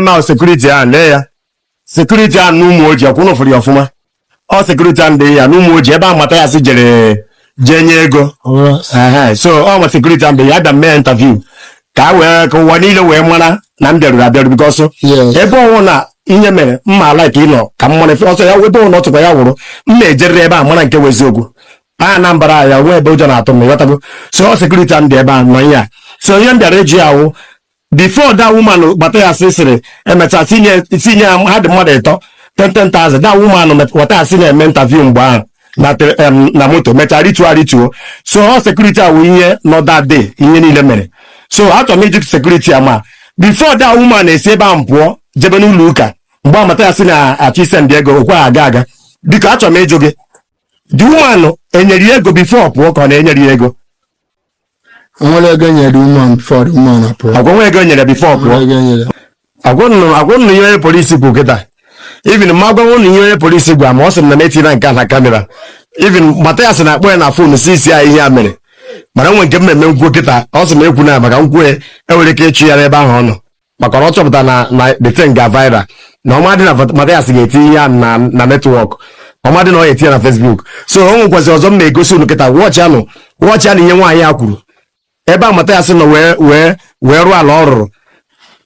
ma security and there security and n'ụmụ ojii akwụna ụfọdụ ọfụma ọ security and ya n'ụmụ ojii ebe a Mathias jere jenye ego so ọ ma security and ya da mee interview ka ụwa niile wee mara na m bịaruru abịaru because ebe ọnwụ na ihe mere mma like ịnọ ka m mara ọsọ ya ebe ọnụ ọtụkwa ya wụrụ m na-ejerere ebe a mara nke wezi okwu Anambra ya wee ebe ụjọ na-atụ m ịghọtago so security and ebe a nọ ya so ihe m bịara eji ahụ before that woman Mathias sịrị emecha tinye ha dị mmadụ ịtọ 10,000 that woman Mathias na-eme interview mgbe ahụ na moto mechaa rituo so ọ security ahụ ihe nọ that day ihe niile mere so achọrọ m iji security ama before that woman esi ebe ahụ pụọ jebe n'ụlọ ụka mgbe Mathias na-achọ ise ndị ego okwe aga biko achọrọ m ịjụ gị the woman enyere ego before pụọ ka ọ na-enyere ego nwere ego nyere woman before the woman apụọ agwa ego nyere before pụọ agwa nnu ihe polisi bụ kịta even ma gwa nnu ihe polisi gwa ma ọ sị na na-etinye nke na kamera even Mathias na-akpọ ya na fon si ya ihe a mere mana nwe nke mmemme nkwuo kịta ọ sị m ekwu na maka nkwue enwere ike ịchụ ya n'ebe ahụ ọ nọ maka ọ chọpụta na the thing ga viral na ọmadị na Mathias ga-etinye ya na netwọk ọmadị na ọ ga-etinye na Facebook so o nwekwazi ọzọ m na-egosi unu kịta wọchị anụ ihe nwaanyị a kwuru ebe a Mathias nọ wee rụọ ala ọ rụrụ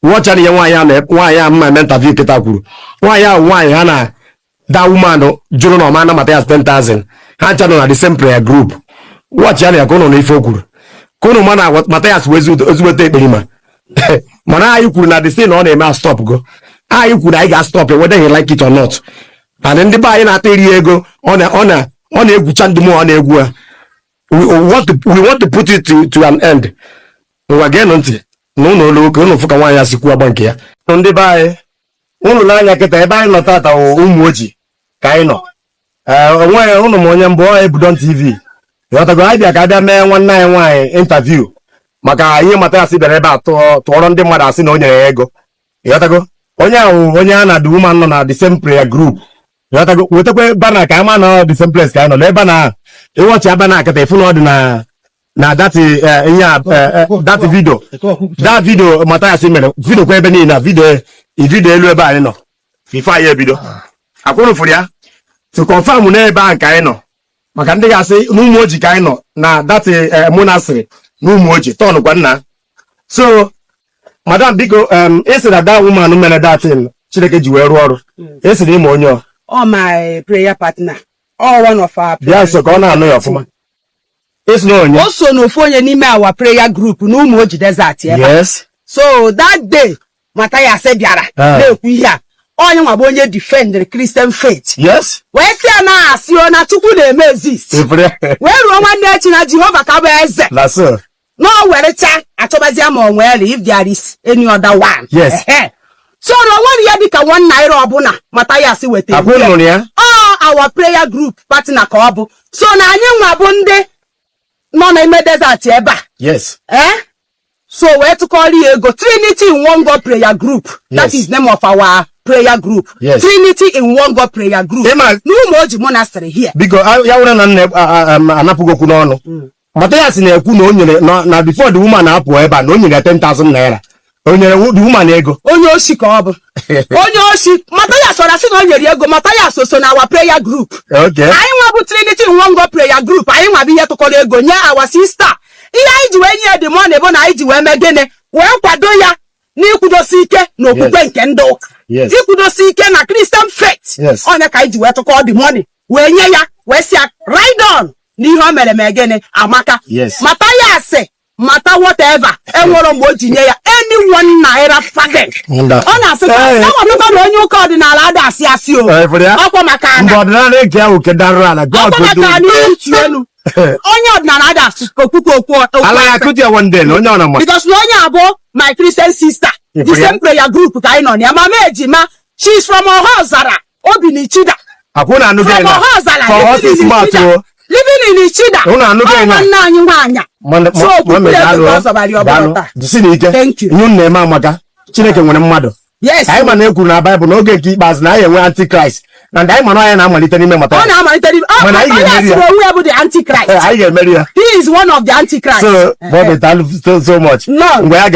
wọchị anụ ihe nwaanyị a mma eme interview kịta kwuru nwaanyị ahụ nwaanyị ha na da woman jụrụ na ọma na Mathias 10,000 ha ncha nọ na the same prayer group wọchị anụ ya ka ụnụ na ife o kwuru ka ụnụ ma na Mathias wee ezigbote ekperima mana anyị kwuru na the thing ọ na-eme stop go anyị kwuru anyị ga-stop whether he like it or not and ndị be anyị na-ata eri ego ọ na-egwucha ndị mmụọ ọ na-egwu ha we want to put it to an end ngwa geenụ ntị na ụlọ olu oke ụnụ fụka nwaanyị asikwu agba nke ya ndị be anyị ụnụ n'anya kịta ebe anyị nọ tata ụmụ ojii ka anyị nọ onwe ụnụ m onye mbụ Ebudon TV ghọtago anyị bịa ka abịa mee nwanne anyị nwaanyị interview maka ihe Mathias bịara ebe a tụọrọ ndị mmadụ asị na o nyere ya ego ghọtago onye ahụ onye a na the woman nọ na the same prayer group ghọtago wetakwa bana ka ama na the same place ka anyị nọ ebe na ịwọchị aba na akịta ifu na ọ dị na that video Mathias mere video kwa ebe niile na video elu ebe anyị nọ ife anyị ebido akwụrụ fụrụ ya to confirm na ebe ahụ ka anyị nọ maka ndị ga-asị n'ụmụ ojii ka anyị nọ na that monastery n'ụmụ ojii tọn kwa nna so madam biko esi na that woman mere that thing Chineke ji wee rụọ ọrụ esi na ime onye ọ my prayer partner one of our bịa so ka ọ na-anụ ya ọfụma esi na onye o so n'ofu onye n'ime our prayer group n'ụmụ ojii desert yes so that day Mathias bịara na-ekwu ihe a onye nwa bụ onye defend Christian faith yes wee sị ya na asị ọ na Chukwu na-eme exist wee ruo nwanne echi na Jehova ka bụ eze na so no werecha achọbazia ma onwere if there is any other one yes so no one ya dịka 1 naira ọbụla Mathias wetara our prayer group partner ka ọ bụ so na anyị nwa bụ ndị nọ n'ime desert ebe a yes so wee tụkọrọ ya ego Trinity in One God prayer group that is name of our prayer group Trinity in One God prayer group n'ụmụ ojii monastery here biko ya were na nne anapụgo okwu n'ọnụ Mathias na-ekwu na o nyere na before the woman na-apụ ebe a na o nyere 10,000 naira o nyere the woman ego onye oshi ka ọ bụ onye oshi Mathias ọra sị na o nyere ego Mathias so na our prayer group okay anyị nwa bụ Trinity in One God prayer group anyị nwa bụ ihe tụkọrọ ego nye our sister ihe anyị ji wee nye the money bụ na anyị ji wee mee gịnị wee kwado ya n'ikwudosi ike n'okwukwe nke ndị ụka ikwudosi ike na Christian faith onye ka anyị ji wee tụkọ the money wee nye ya wee si ya ride on n'ihe o mere mee gịnị amaka Mathias mata whatever enwere mgbe o ji nye ya any 1 naira fagin ọ na-asị ka na onye ụka ọdịnala ada asị o ọkwa maka elu onye ọdịnala ada asị okwukwe okwu because na onye abụọ my Christian sister the same prayer group ka anyị nọ na ya mama ejima she's from Ohozara Obinichida from Ohozara living in Ichida nwanne anyị nwaanyị thank you na-eme amaka Chineke nwere mmadụ anyị ma na-ekwuru na Bible n'oge nke ikpeazụ na anyị enwe antichrist na ndị anyị ma na anyị na-amalite n'ime Mathias ọ na-amalite n'ime onye bụ the antichrist anyị ga-emeri ya he is one of the antichrist so so much mgbe ya